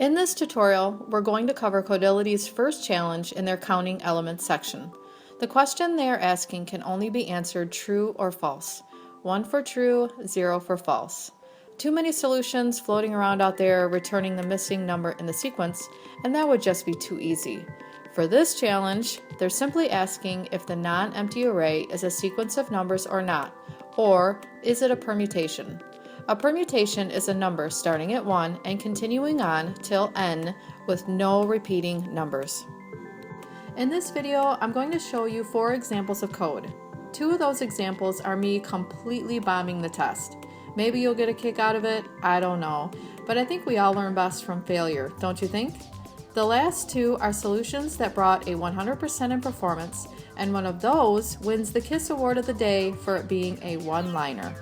In this tutorial, we're going to cover Codility's first challenge in their counting elements section. The question they are asking can only be answered true or false. 1 for true, 0 for false. Too many solutions floating around out there returning the missing number in the sequence, and that would just be too easy. For this challenge, they're simply asking if the non-empty array is a sequence of numbers or not, or is it a permutation? A permutation is a number starting at 1 and continuing on till n with no repeating numbers. In this video, I'm going to show you 4 examples of code. 2 of those examples are me completely bombing the test. Maybe you'll get a kick out of it, I don't know, but I think we all learn best from failure, don't you think? The last 2 are solutions that brought a 100% in performance, and one of those wins the KISS Award of the day for it being a one-liner.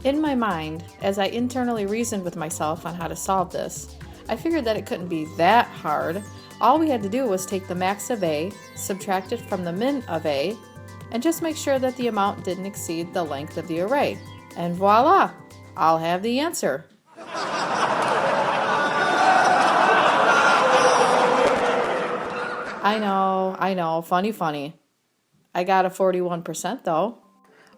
In my mind, as I internally reasoned with myself on how to solve this, I figured that it couldn't be that hard. All we had to do was take the max of A, subtract it from the min of A, and just make sure that the amount didn't exceed the length of the array. And voila! I'll have the answer. I know, funny. I got a 41% though.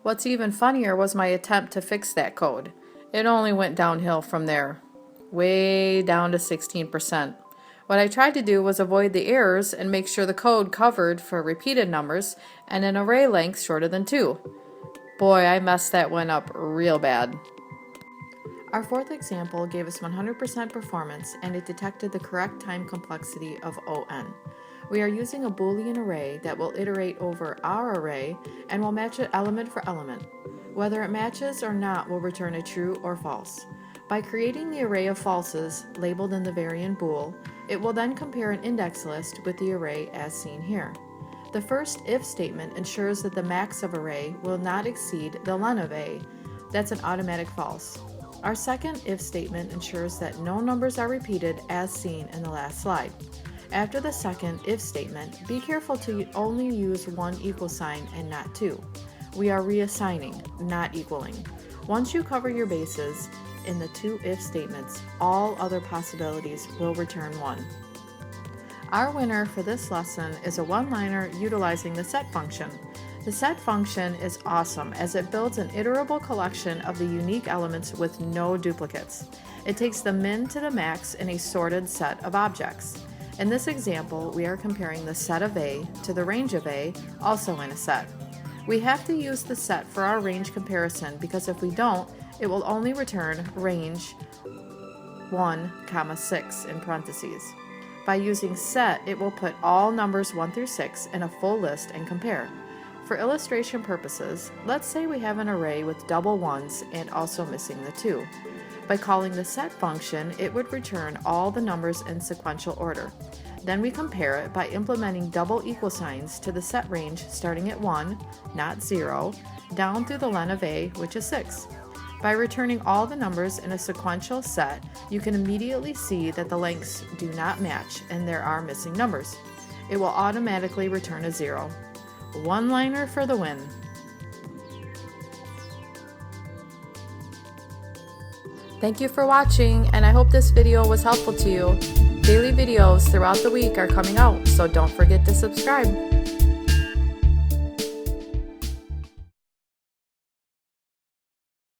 What's even funnier was my attempt to fix that code. It only went downhill from there, way down to 16%. What I tried to do was avoid the errors and make sure the code covered for repeated numbers and an array length shorter than 2. Boy, I messed that one up real bad. Our 4th example gave us 100% performance, and it detected the correct time complexity of ON. We are using a Boolean array that will iterate over our array and will match it element for element. Whether it matches or not will return a true or false. By creating the array of falses labeled in the variant bool, it will then compare an index list with the array as seen here. The first if statement ensures that the max of array will not exceed the len of A. That's an automatic false. Our second if statement ensures that no numbers are repeated as seen in the last slide. After the second if statement, be careful to only use one equal sign and not 2. We are reassigning, not equaling. Once you cover your bases in the 2 if statements, all other possibilities will return 1. Our winner for this lesson is a one-liner utilizing the set function. The set function is awesome as it builds an iterable collection of the unique elements with no duplicates. It takes the min to the max in a sorted set of objects. In this example, we are comparing the set of A to the range of A, also in a set. We have to use the set for our range comparison because if we don't, it will only return range 1, 6 in parentheses. By using set, it will put all numbers 1 through 6 in a full list and compare. For illustration purposes, let's say we have an array with double 1s and also missing the 2. By calling the set function, it would return all the numbers in sequential order. Then we compare it by implementing double equal signs to the set range starting at 1, not 0, down through the len of A, which is 6. By returning all the numbers in a sequential set, you can immediately see that the lengths do not match and there are missing numbers. It will automatically return a 0. One-liner for the win. Thank you for watching, and I hope this video was helpful to you. Daily videos throughout the week are coming out, so don't forget to subscribe.